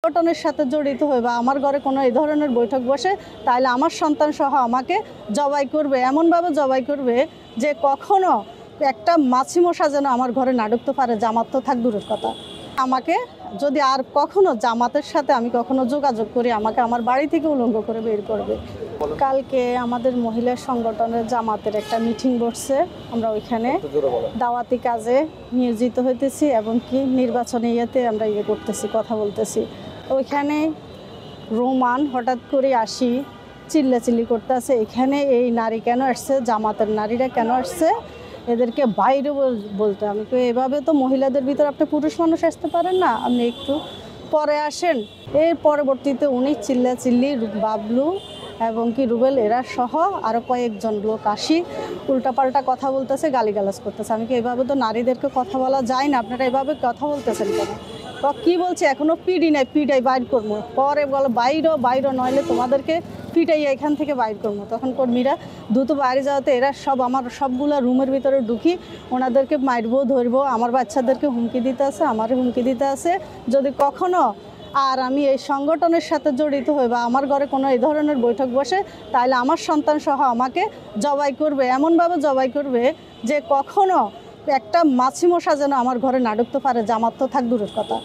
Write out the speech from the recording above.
সংগঠনের সাথে জড়িত হয়ে বা আমার ঘরে কোনো এই ধরনের বৈঠক বসে, তাহলে আমার সন্তান সহ আমাকে জবাই করবে, এমনভাবে জবাই করবে যে কখনো একটা মাছি মশা যেন আমার ঘরে না ঢুকতে পারে। জামাত তো থাক দূরের কথা, আমাকে যদি আর কখনো জামাতের সাথে আমি কখনো যোগাযোগ করি, আমাকে আমার বাড়ি থেকে উলঙ্গ করে বের করবে। কালকে আমাদের মহিলা সংগঠনের জামাতের একটা মিটিং বসছে, আমরা ওইখানে দাওয়াতি কাজে নিয়োজিত হইতেছি এবং কি নির্বাচনী ইয়েতে আমরা করতেছি, কথা বলতেছি। ওইখানে রোমান হঠাৎ করে আসি চিল্লাচিল্লি করতে আছে, এখানে এই নারী কেন আসছে, জামাতের নারীরা কেন আসছে, এদেরকে বাইরে বলতে। আমি তো এভাবে তো মহিলাদের ভিতরে আপনি পুরুষ মানুষ আসতে পারেন না, আপনি একটু পরে আসেন। এর পরবর্তীতে উনি চিল্লাচিল্লি, বাবলু এবং কি রুবেল এরা সহ আরও কয়েকজন লোক আসি উল্টাপাল্টা কথা বলতেছে, গালিগালাজ করতেছে। আমি কি এভাবে তো নারীদেরকে কথা বলা যায় না, আপনারা এভাবে কথা বলতেছেন কেন? কি বলছে, এখনও পিডি নাই, পিডাই বাইর করবো, পরে বলো বাইরও নইলে তোমাদেরকে পিটাই এখান থেকে বাইর করবো। তখন কর্মীরা দ্রুত বাইরে যাওয়াতে এরা সব আমার সবগুলা রুমের ভিতরে ঢুকি ওনাদেরকে মারবো, ধরবো, আমার বাচ্চাদেরকে হুমকি দিতে আছে, আমারও হুমকি দিতে আছে। যদি কখনো আর আমি এই সংগঠনের সাথে জড়িত হই বা আমার ঘরে কোনো এই ধরনের বৈঠক বসে, তাহলে আমার সন্তান সহ আমাকে জবাই করবে, এমনভাবে জবাই করবে যে কখনো একটা মাছি মশা যেন আমার ঘরে না ঢুকতে পারে। জামাত তো থাক দূরের কথা।